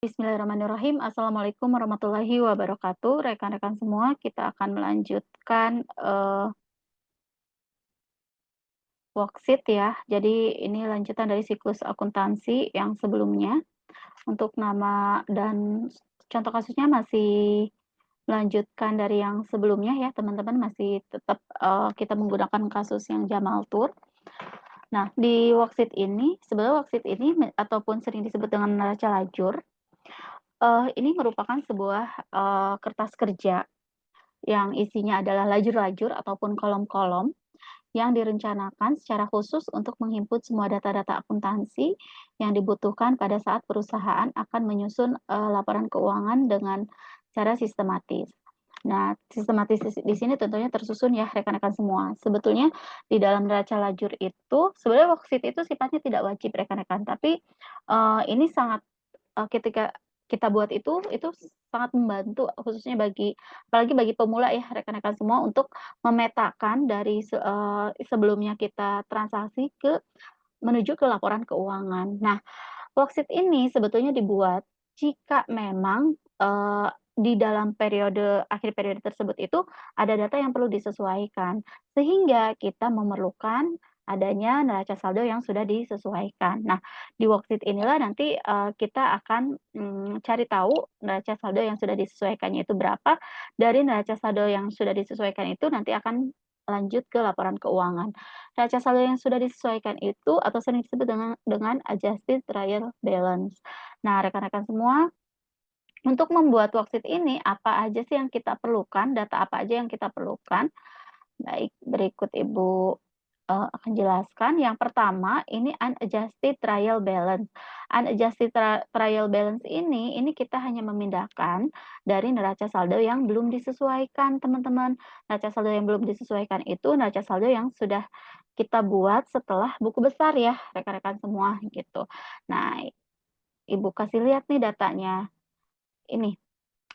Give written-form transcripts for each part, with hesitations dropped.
Bismillahirrahmanirrahim. Assalamualaikum warahmatullahi wabarakatuh. Rekan-rekan semua, kita akan melanjutkan worksheet ya. Jadi ini lanjutan dari siklus akuntansi yang sebelumnya. Untuk nama dan contoh kasusnya masih melanjutkan dari yang sebelumnya ya, teman-teman masih tetap kita menggunakan kasus yang Jamal Tur. Nah, di worksheet ini, sebenarnya worksheet ini ataupun sering disebut dengan neraca lajur, ini merupakan sebuah kertas kerja yang isinya adalah lajur-lajur ataupun kolom-kolom yang direncanakan secara khusus untuk menghimpun semua data-data akuntansi yang dibutuhkan pada saat perusahaan akan menyusun laporan keuangan dengan cara sistematis. Nah, sistematis di sini tentunya tersusun ya rekan-rekan semua. Sebetulnya di dalam neraca lajur itu sebenarnya worksheet itu sifatnya tidak wajib rekan-rekan, tapi ini sangat ketika kita buat itu sangat membantu khususnya apalagi bagi pemula ya rekan-rekan semua untuk memetakan dari sebelumnya kita transaksi menuju ke laporan keuangan. Nah, worksheet ini sebetulnya dibuat jika memang, di dalam akhir periode tersebut itu ada data yang perlu disesuaikan, sehingga kita memerlukan adanya neraca saldo yang sudah disesuaikan. Nah, di worksheet inilah nanti, kita akan, cari tahu neraca saldo yang sudah disesuaikannya itu berapa, dari neraca saldo yang sudah disesuaikan itu nanti akan lanjut ke laporan keuangan. Neraca saldo yang sudah disesuaikan itu atau sering disebut dengan adjusted trial balance. Nah, rekan-rekan semua, untuk membuat worksheet ini apa aja sih yang kita perlukan, data apa aja yang kita perlukan? Baik, berikut Ibu akan jelaskan. Yang pertama, ini unadjusted trial balance. Unadjusted trial balance ini kita hanya memindahkan dari neraca saldo yang belum disesuaikan, teman-teman. Neraca saldo yang belum disesuaikan itu neraca saldo yang sudah kita buat setelah buku besar ya, rekan-rekan semua, gitu. Nah, Ibu kasih lihat nih datanya, ini.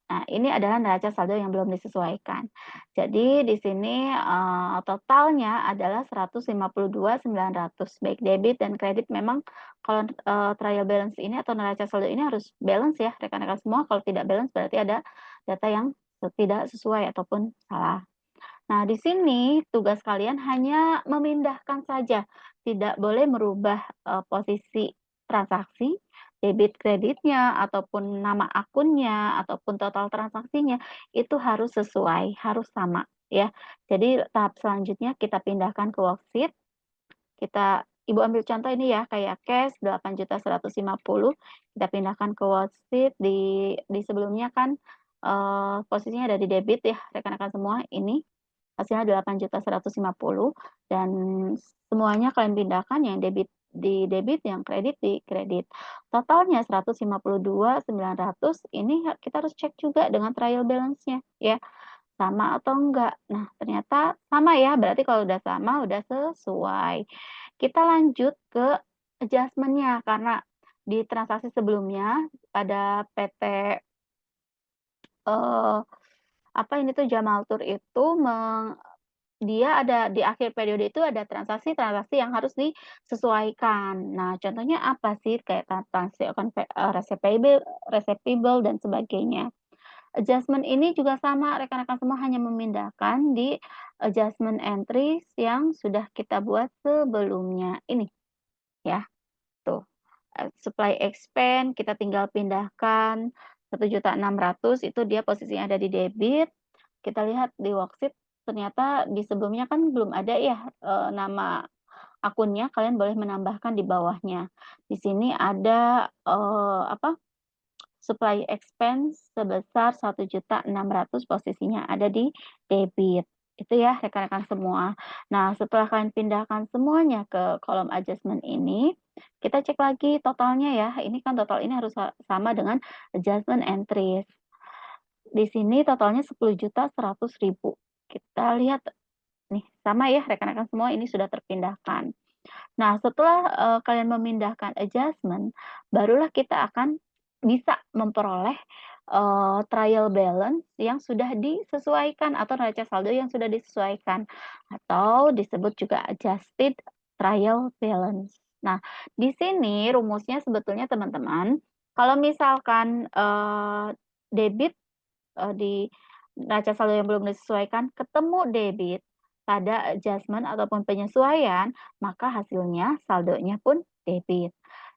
Nah, ini adalah neraca saldo yang belum disesuaikan. Jadi di sini, totalnya adalah 152.900, baik debit dan kredit. Memang kalau, trial balance ini atau neraca saldo ini harus balance ya rekan-rekan semua, kalau tidak balance berarti ada data yang tidak sesuai ataupun salah. Nah, di sini tugas kalian hanya memindahkan saja, tidak boleh merubah, posisi transaksi, debit kreditnya, ataupun nama akunnya, ataupun total transaksinya, itu harus sesuai, harus sama, ya. Jadi tahap selanjutnya kita pindahkan ke worksheet, Ibu ambil contoh ini ya, kayak cash 8.150.000, kita pindahkan ke worksheet, di sebelumnya kan, posisinya ada di debit ya, rekan-rekan semua, ini hasilnya 8.150.000 dan semuanya kalian pindahkan, yang debit di debit, yang kredit di kredit. Totalnya 152.900, ini kita harus cek juga dengan trial balance-nya ya, sama atau enggak. Nah, ternyata sama ya, berarti kalau udah sama, udah sesuai. Kita lanjut ke adjustment-nya, karena di transaksi sebelumnya pada PT, eee, apa ini tuh, Jamaltur itu dia ada di akhir periode itu ada transaksi-transaksi yang harus disesuaikan. Nah, contohnya apa sih? Kayak transaksi receivable dan sebagainya. Adjustment ini juga sama, rekan-rekan semua hanya memindahkan di adjustment entries yang sudah kita buat sebelumnya. Ini ya, tuh. Supply expense kita tinggal pindahkan 1.600.000, itu dia posisinya ada di debit. Kita lihat di worksheet ternyata di sebelumnya kan belum ada ya, nama akunnya, kalian boleh menambahkan di bawahnya. Di sini ada, supply expense sebesar 1.600.000, posisinya ada di debit. Itu ya rekan-rekan semua. Nah, setelah kalian pindahkan semuanya ke kolom adjustment ini, kita cek lagi totalnya ya. Ini kan total ini harus sama dengan adjustment entries. Di sini totalnya 10.100.000. Kita lihat nih, sama ya rekan-rekan semua, ini sudah terpindahkan. Nah, setelah, kalian memindahkan adjustment, barulah kita akan bisa memperoleh, trial balance yang sudah disesuaikan atau neraca saldo yang sudah disesuaikan, atau disebut juga adjusted trial balance. Nah, di sini rumusnya sebetulnya teman-teman, Kalau misalkan, debit, di neraca saldo yang belum disesuaikan ketemu debit pada adjustment ataupun penyesuaian, maka hasilnya saldonya pun debit.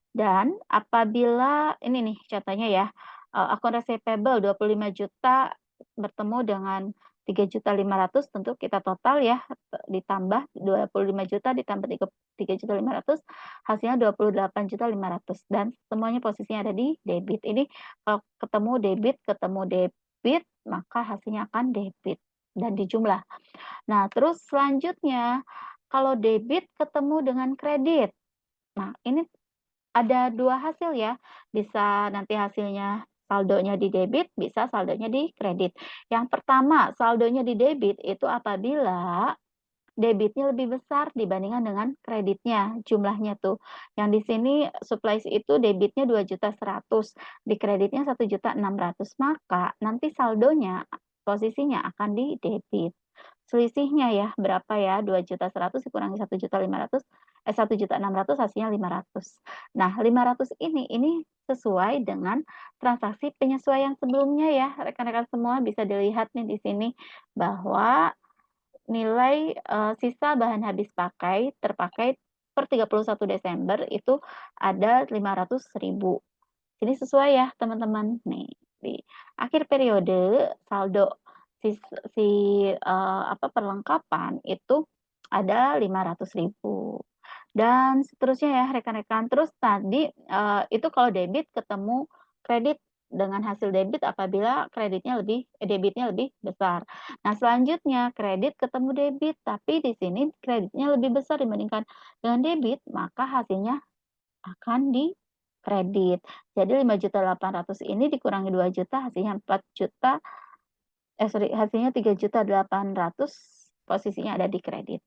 Dan apabila ini nih contohnya ya, akun receivable 25 juta bertemu dengan 3.500.000 tentu kita total ya, ditambah 25 juta ditambah 3.500.000 hasilnya 28.500.000 dan semuanya posisinya ada di debit. Ini kalau ketemu debit, maka hasilnya akan debit dan dijumlah. Nah, terus selanjutnya kalau debit ketemu dengan kredit. Nah, ini ada 2 hasil ya, bisa nanti hasilnya saldonya di debit, bisa saldonya di kredit. Yang pertama, saldonya di debit itu apabila debitnya lebih besar dibandingkan dengan kreditnya, jumlahnya tuh. Yang di sini supplies itu debitnya 2.100.000, di kreditnya 1.600.000, maka nanti saldonya, posisinya akan di debit. Selisihnya ya, berapa ya, 2.100.000 dikurangi 1.500.000, 1.600.000 hasilnya 500. Nah, 500 ini sesuai dengan transaksi penyesuaian sebelumnya ya, rekan-rekan semua bisa dilihat nih di sini bahwa nilai, sisa bahan habis pakai terpakai per 31 Desember itu ada 500.000. Ini sesuai ya teman-teman. Nih, di akhir periode saldo sis si, perlengkapan itu ada 500.000 dan seterusnya ya rekan-rekan. Terus tadi, itu kalau debit ketemu kredit dengan hasil debit apabila debitnya lebih besar. Nah selanjutnya kredit ketemu debit, tapi di sini kreditnya lebih besar dibandingkan dengan debit, maka hasilnya akan di kredit. Jadi 5.800.000 ini dikurangi 2 juta hasilnya 4 juta, hasilnya 3.800.000 posisinya ada di kredit.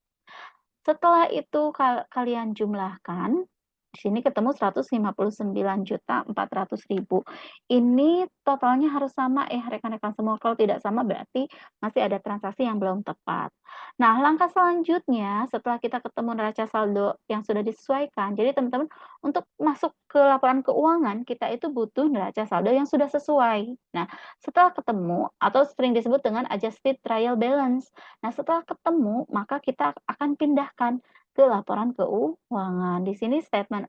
Setelah itu kalian jumlahkan, di sini ketemu 159.400.000. Ini totalnya harus sama ya rekan-rekan semua, kalau tidak sama berarti masih ada transaksi yang belum tepat. Nah, langkah selanjutnya setelah kita ketemu neraca saldo yang sudah disesuaikan, jadi teman-teman untuk masuk ke laporan keuangan, kita itu butuh neraca saldo yang sudah sesuai. Nah, setelah ketemu atau sering disebut dengan adjusted trial balance. Nah, setelah ketemu, maka kita akan pindahkan ke laporan keuangan. Di sini statement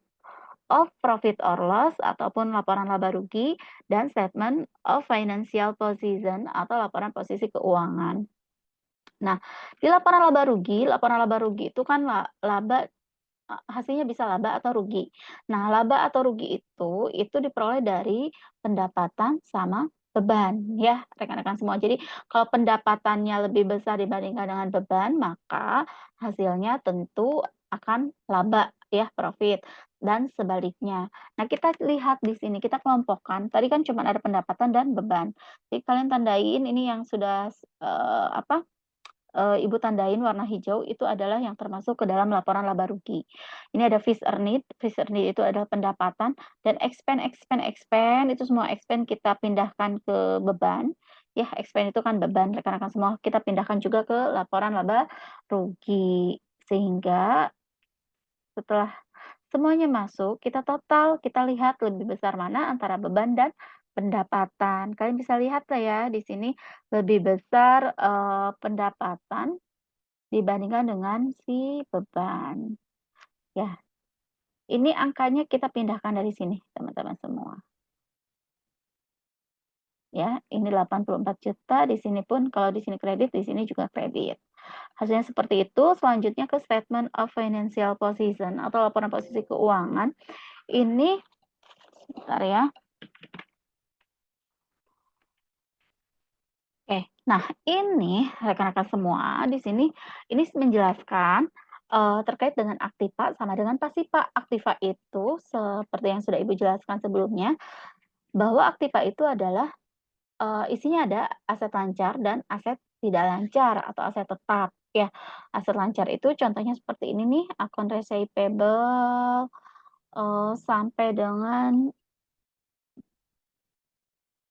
of profit or loss ataupun laporan laba rugi dan statement of financial position atau laporan posisi keuangan. Nah, di laporan laba rugi itu kan laba hasilnya bisa laba atau rugi. Nah, laba atau rugi itu diperoleh dari pendapatan sama beban ya, rekan-rekan semua. Jadi, kalau pendapatannya lebih besar dibandingkan dengan beban, maka hasilnya tentu akan laba ya, profit dan sebaliknya. Nah, kita lihat di sini, kita kelompokkan, tadi kan cuma ada pendapatan dan beban. Jadi kalian tandain ini yang sudah, Ibu tandain warna hijau itu adalah yang termasuk ke dalam laporan laba rugi. Ini ada fees earned itu adalah pendapatan dan expense itu semua expense kita pindahkan ke beban. Ya, expense itu kan beban rekan-rekan semua, kita pindahkan juga ke laporan laba rugi. Sehingga setelah semuanya masuk, kita total, kita lihat lebih besar mana antara beban dan pendapatan. Kalian bisa lihat lah ya di sini lebih besar, pendapatan dibandingkan dengan si beban. Ya, ini angkanya kita pindahkan dari sini teman-teman semua. Ya, ini 84 juta, di sini pun kalau di sini kredit, di sini juga kredit. Hasilnya seperti itu, selanjutnya ke statement of financial position atau laporan posisi keuangan. Ini, sebentar ya. Nah ini rekan-rekan semua di sini, ini menjelaskan, terkait dengan aktiva sama dengan pasiva. Aktiva itu seperti yang sudah Ibu jelaskan sebelumnya, bahwa aktiva itu adalah, isinya ada aset lancar dan aset tidak lancar atau aset tetap ya. Aset lancar itu contohnya seperti ini nih, akun receivable, sampai dengan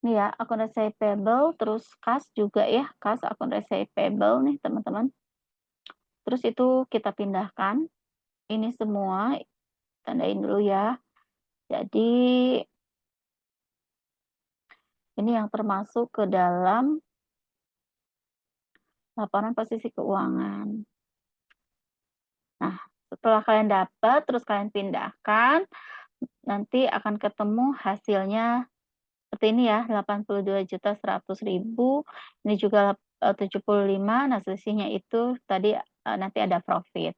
nih ya, akun receivable, terus kas juga ya, kas akun receivable nih teman-teman. Terus itu kita pindahkan, ini semua tandain dulu ya. Jadi Ini yang termasuk ke dalam laporan posisi keuangan. Nah, setelah kalian dapat, terus kalian pindahkan, nanti akan ketemu hasilnya seperti ini ya, 82.100.000, ini juga 75, nah selisihnya itu tadi, nanti ada profit.